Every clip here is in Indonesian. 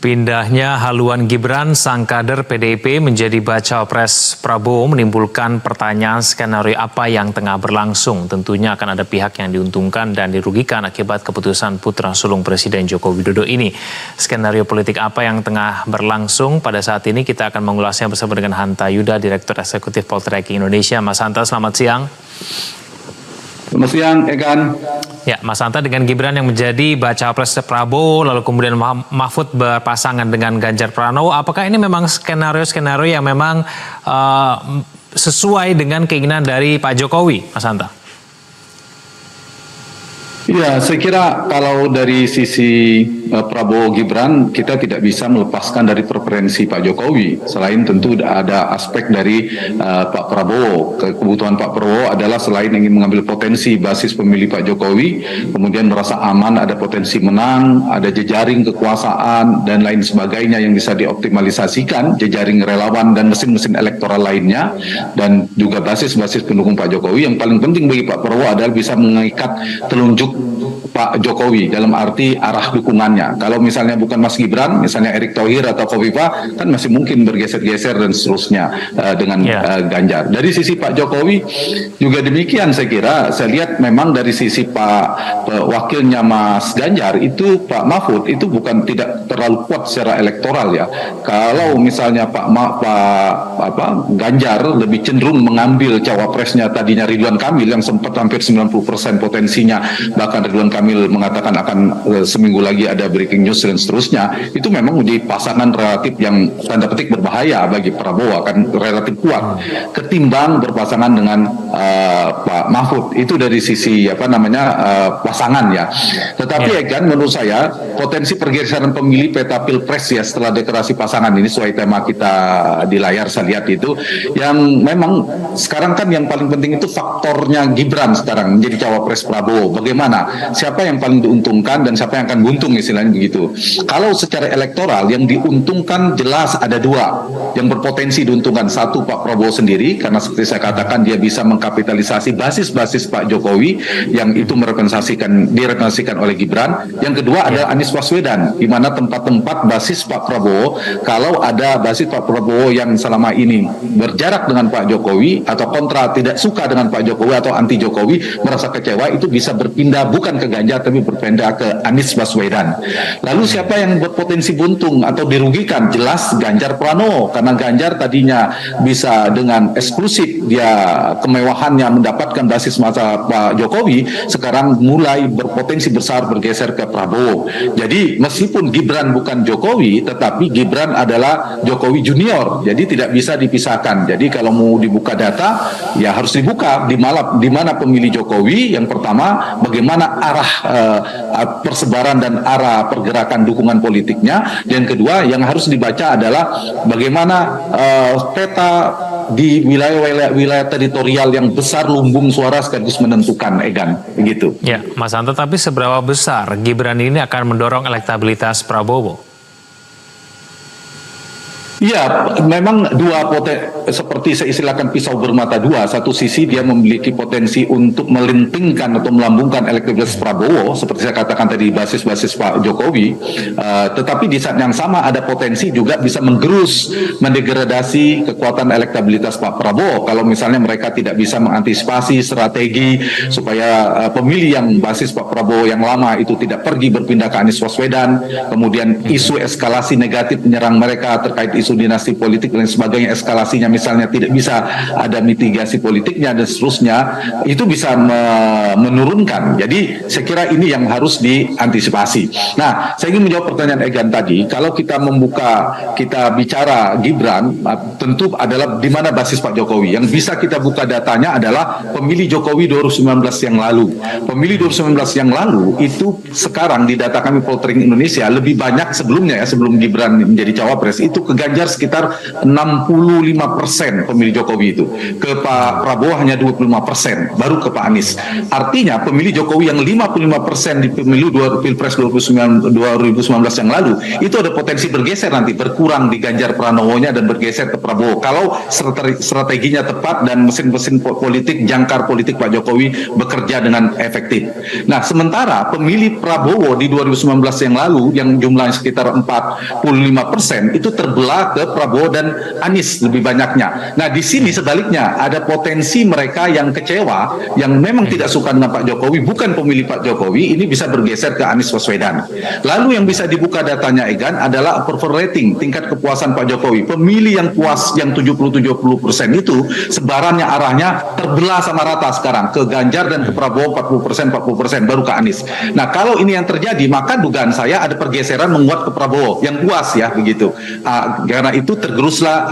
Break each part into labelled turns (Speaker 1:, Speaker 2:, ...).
Speaker 1: Pindahnya haluan Gibran, sang kader PDIP menjadi Bacawapres Prabowo menimbulkan pertanyaan skenario apa yang tengah berlangsung. Tentunya akan ada pihak yang diuntungkan dan dirugikan akibat keputusan putra sulung Presiden Joko Widodo ini. Skenario politik apa yang tengah berlangsung pada saat ini kita akan mengulasnya bersama dengan Hanta Yuda, Direktur Eksekutif Poltreking Indonesia. Mas Hanta, selamat siang.
Speaker 2: Selamat siang, Egan.
Speaker 1: Ya, Mas Hanta, dengan Gibran yang menjadi Bacawapres Prabowo, lalu kemudian Mahfud berpasangan dengan Ganjar Pranowo, apakah ini memang skenario-skenario yang memang sesuai dengan keinginan dari Pak Jokowi, Mas Hanta?
Speaker 2: Ya, saya kira kalau dari sisi Prabowo Gibran, kita tidak bisa melepaskan dari preferensi Pak Jokowi. Selain tentu ada aspek dari Pak Prabowo. Kebutuhan Pak Prabowo adalah selain ingin mengambil potensi basis pemilih Pak Jokowi, kemudian merasa aman, ada potensi menang, ada jejaring kekuasaan, dan lain sebagainya yang bisa dioptimalisasikan, jejaring relawan dan mesin-mesin elektoral lainnya, dan juga basis-basis pendukung Pak Jokowi. Yang paling penting bagi Pak Prabowo adalah bisa mengikat telunjuk Pak Jokowi dalam arti arah dukungannya. Kalau misalnya bukan Mas Gibran, misalnya Erick Thohir atau Khofifah, kan masih mungkin bergeser-geser dan seterusnya dengan Ganjar. Dari sisi Pak Jokowi juga demikian, saya kira. Saya lihat memang dari sisi wakilnya Mas Ganjar itu Pak Mahfud itu bukan tidak terlalu kuat secara elektoral ya. Kalau misalnya Pak Ganjar lebih cenderung mengambil cawapresnya tadinya Ridwan Kamil yang sempat hampir 90% potensinya, bahkan Ridwan Kamil mengatakan akan seminggu lagi ada breaking news dan seterusnya, itu memang menjadi pasangan relatif yang tanda petik berbahaya bagi Prabowo, akan relatif kuat ketimbang berpasangan dengan Pak Mahfud. Itu dari sisi pasangan ya. Tetapi kan menurut saya potensi pergeseran pemilih peta pilpres ya setelah deklarasi pasangan ini sesuai tema kita di layar saya lihat itu, yang memang sekarang kan yang paling penting itu faktornya Gibran sekarang menjadi cawapres Prabowo. Bagaimana? Siapa yang paling diuntungkan dan siapa yang akan buntung istilahnya begitu. Kalau secara elektoral yang diuntungkan jelas ada dua yang berpotensi diuntungkan. Satu Pak Prabowo sendiri, karena seperti saya katakan dia bisa mengkapitalisasi basis-basis Pak Jokowi yang itu direpresentasikan oleh Gibran. Yang kedua adalah Anies Baswedan, di mana tempat-tempat basis Pak Prabowo, kalau ada basis Pak Prabowo yang selama ini berjarak dengan Pak Jokowi atau kontra, tidak suka dengan Pak Jokowi atau anti Jokowi, merasa kecewa, itu bisa berpindah bukan ke Ganjar tapi berpindah ke Anies Baswedan. Lalu siapa yang berpotensi buntung atau dirugikan? Jelas Ganjar Pranowo, karena Ganjar tadinya bisa dengan eksklusif dia kemewahannya mendapatkan basis masa Pak Jokowi, sekarang mulai berpotensi besar bergeser ke Prabowo. Jadi meskipun Gibran bukan Jokowi, tetapi Gibran adalah Jokowi junior, jadi tidak bisa dipisahkan. Jadi kalau mau dibuka data ya harus dibuka di mana pemilih Jokowi. Yang pertama, bagaimana arah persebaran dan arah pergerakan dukungan politiknya. Yang kedua yang harus dibaca adalah bagaimana peta di wilayah teritorial yang besar, lumbung suara sekaligus menentukan, Egan, begitu.
Speaker 1: Ya, Mas Hanta, tapi seberapa besar Gibran ini akan mendorong elektabilitas Prabowo?
Speaker 2: Ya, memang seperti saya istilahkan pisau bermata dua. Satu sisi dia memiliki potensi untuk melintingkan atau melambungkan elektabilitas Prabowo, seperti saya katakan tadi basis-basis Pak Jokowi. Tetapi di saat yang sama ada potensi juga bisa mendegradasi kekuatan elektabilitas Pak Prabowo. Kalau misalnya mereka tidak bisa mengantisipasi strategi supaya pemilih yang basis Pak Prabowo yang lama itu tidak pergi berpindah ke Anies Baswedan, kemudian isu eskalasi negatif menyerang mereka terkait isu dinasti politik dan sebagainya, eskalasinya misalnya tidak bisa ada mitigasi politiknya dan seterusnya, itu bisa menurunkan. Jadi saya kira ini yang harus diantisipasi. Nah, saya ingin menjawab pertanyaan Egan tadi. Kalau kita bicara Gibran, tentu adalah di mana basis Pak Jokowi. Yang bisa kita buka datanya adalah pemilih Jokowi 2019 yang lalu. Pemilih 2019 yang lalu itu sekarang di data kami Poltreking Indonesia lebih banyak sebelumnya ya, sebelum Gibran menjadi cawapres, itu ke Ganjar Ganjar sekitar 65% pemilih Jokowi itu, ke Pak Prabowo hanya 25%, baru ke Pak Anies. Artinya pemilih Jokowi yang 55% di pemilu Pilpres 2019 yang lalu itu ada potensi bergeser nanti, berkurang di Ganjar Pranowo-nya dan bergeser ke Prabowo kalau strateginya tepat dan mesin-mesin politik, jangkar politik Pak Jokowi bekerja dengan efektif. Nah, sementara pemilih Prabowo di 2019 yang lalu yang jumlahnya sekitar 45% itu terbelah ke Prabowo dan Anies lebih banyaknya. Nah, di sini sebaliknya ada potensi mereka yang kecewa, yang memang tidak suka dengan Pak Jokowi, bukan pemilih Pak Jokowi, ini bisa bergeser ke Anies Baswedan. Lalu yang bisa dibuka datanya Egan adalah approval rating, tingkat kepuasan Pak Jokowi. Pemilih yang puas yang 70-70% itu sebarannya arahnya terbelah sama rata sekarang ke Ganjar dan ke Prabowo 40% baru ke Anies. Nah, kalau ini yang terjadi maka dugaan saya ada pergeseran menguat ke Prabowo yang puas ya begitu. Karena itu tergeruslah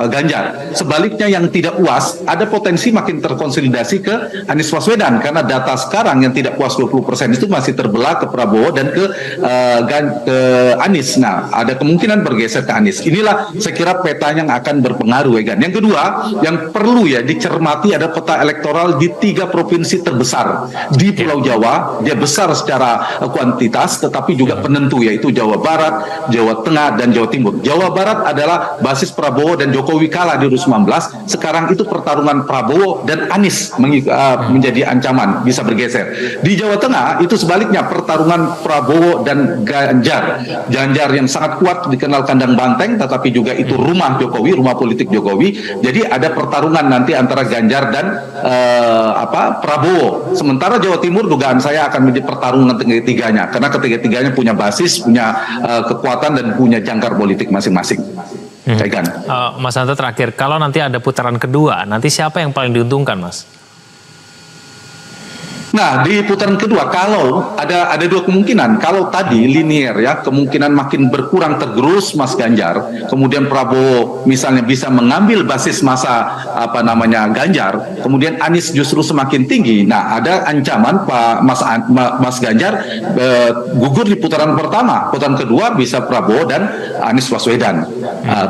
Speaker 2: Ganjar. Sebaliknya yang tidak puas ada potensi makin terkonsolidasi ke Anies Baswedan karena data sekarang yang tidak puas 20% itu masih terbelah ke Prabowo dan ke Anies. Nah, ada kemungkinan bergeser ke Anies. Inilah saya kira peta yang akan berpengaruh Egan. Yang kedua, yang perlu ya dicermati ada peta elektoral di 3 provinsi terbesar di Pulau Jawa. Dia besar secara kuantitas tetapi juga penentu, yaitu Jawa Barat, Jawa Tengah, dan Jawa Timur. Jawa Barat adalah basis Prabowo dan Jokowi kalah di 2019. Sekarang itu pertarungan Prabowo dan Anies menjadi ancaman, bisa bergeser. Di Jawa Tengah itu sebaliknya pertarungan Prabowo dan Ganjar. Ganjar yang sangat kuat dikenal kandang banteng, tetapi juga itu rumah Jokowi, rumah politik Jokowi. Jadi ada pertarungan nanti antara Ganjar dan Prabowo. Sementara Jawa Timur dugaan saya akan menjadi pertarungan ketiga-tiganya, karena ketiga-tiganya punya basis, punya kekuatan dan punya jangkar politik masing-masing.
Speaker 1: Mas Hanta terakhir, kalau nanti ada putaran kedua, nanti siapa yang paling diuntungkan, Mas?
Speaker 2: Nah, di putaran kedua kalau ada 2 kemungkinan. Kalau tadi linear ya, kemungkinan makin berkurang tergerus Mas Ganjar, kemudian Prabowo misalnya bisa mengambil basis masa Ganjar, kemudian Anies justru semakin tinggi. Nah, ada ancaman Pak Mas Ganjar gugur di putaran pertama. Putaran kedua bisa Prabowo dan Anies Baswedan.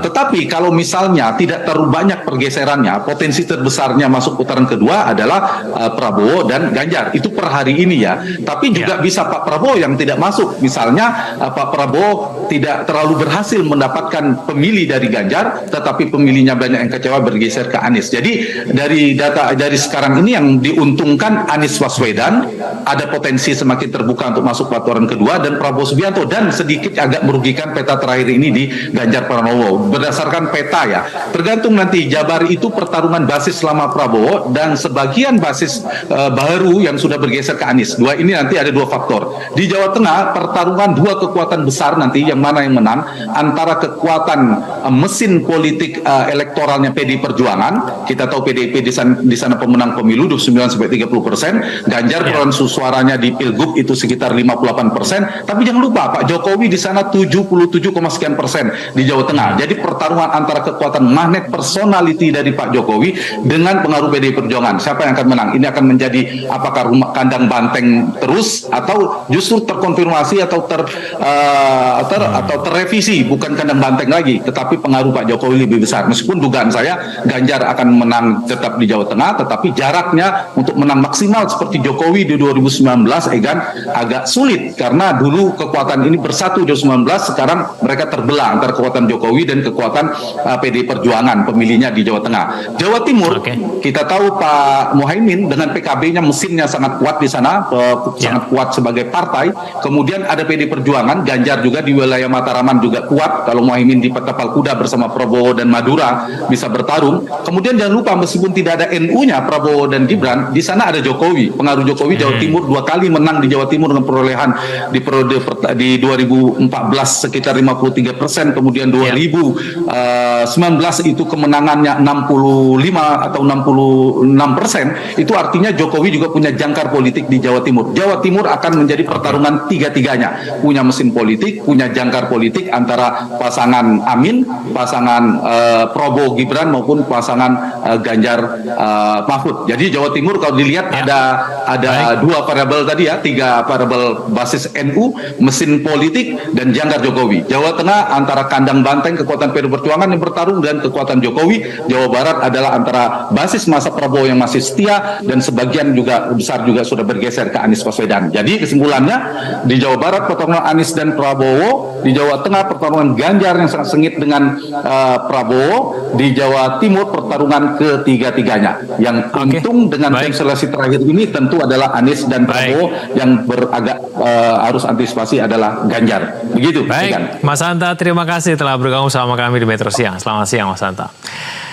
Speaker 2: Tetapi kalau misalnya tidak terlalu banyak pergeserannya, potensi terbesarnya masuk putaran kedua adalah Prabowo dan Ganjar. Itu per hari ini ya. Tapi juga bisa Pak Prabowo yang tidak masuk. Misalnya Pak Prabowo tidak terlalu berhasil mendapatkan pemilih dari Ganjar, tetapi pemilihnya banyak yang kecewa bergeser ke Anies. Jadi dari data dari sekarang ini yang diuntungkan Anies Baswedan, ada potensi semakin terbuka untuk masuk putaran kedua, dan Prabowo Subianto, dan sedikit agak merugikan peta terakhir ini di Ganjar Pranowo. Berdasarkan peta ya, tergantung nanti Jabar itu pertarungan basis selama Prabowo dan sebagian basis baru yang sudah bergeser ke Anies. Dua ini nanti ada 2 faktor. Di Jawa Tengah pertarungan 2 kekuatan besar nanti, yang mana yang menang antara kekuatan mesin politik elektoralnya PDI Perjuangan. Kita tahu PDIP di sana pemenang pemilu 29-30%. Ganjar perolehan suaranya di Pilgub itu sekitar 58%. Tapi jangan lupa Pak Jokowi di sana 77, sekian persen di Jawa Tengah. Jadi pertarungan antara kekuatan magnet personality dari Pak Jokowi dengan pengaruh PDI Perjuangan. Siapa yang akan menang? Ini akan menjadi apakah rumah kandang banteng terus atau justru terkonfirmasi atau terrevisi, bukan kandang banteng lagi, tetapi pengaruh Pak Jokowi lebih besar. Meskipun dugaan saya Ganjar akan menang tetap di Jawa Tengah, tetapi jaraknya untuk menang maksimal seperti Jokowi di 2019 Egan agak sulit, karena dulu kekuatan ini bersatu di 2019, sekarang mereka terbelah antara kekuatan Jokowi dan kekuatan PDI Perjuangan pemilihnya di Jawa Tengah. Jawa Timur kita tahu Pak Muhaimin dengan PKB-nya mesinnya sangat kuat di sana, sangat kuat sebagai partai. Kemudian ada PDI Perjuangan, Ganjar juga di wilayah Mataraman juga kuat. Kalau Muhaimin di Tapal Kuda bersama Prabowo dan Madura bisa bertarung. Kemudian jangan lupa meskipun tidak ada NU-nya Prabowo dan Gibran, di sana ada Jokowi. Pengaruh Jokowi Jawa Timur 2 kali menang di Jawa Timur dengan perolehan di periode di 2014 sekitar 53%, kemudian 2019 itu kemenangannya 65 atau 66%. Itu artinya Jokowi juga punya jangkar politik di Jawa Timur. Jawa Timur akan menjadi pertarungan tiga-tiganya. Punya mesin politik, punya jangkar politik antara pasangan Amin, pasangan Prabowo Gibran maupun pasangan Ganjar Mahfud. Jadi Jawa Timur kalau dilihat ada dua variabel tadi ya, tiga variabel basis NU, mesin politik dan jangkar Jokowi. Jawa Tengah antara kandang banteng kekuatan PDI Perjuangan yang bertarung dan kekuatan Jokowi. Jawa Barat adalah antara basis masa Prabowo yang masih setia dan sebagian juga besar juga sudah bergeser ke Anies Baswedan. Jadi kesimpulannya di Jawa Barat pertarungan Anies dan Prabowo, di Jawa Tengah pertarungan Ganjar yang sangat sengit dengan Prabowo, di Jawa Timur pertarungan ketiga-tiganya. Yang untung dengan konstelasi terakhir ini tentu adalah Anies dan Prabowo, yang beragak harus antisipasi adalah Ganjar. Begitu.
Speaker 1: Baik, Mas Hanta, terima kasih telah bergabung sama kami di Metro Siang. Selamat siang, Mas Hanta.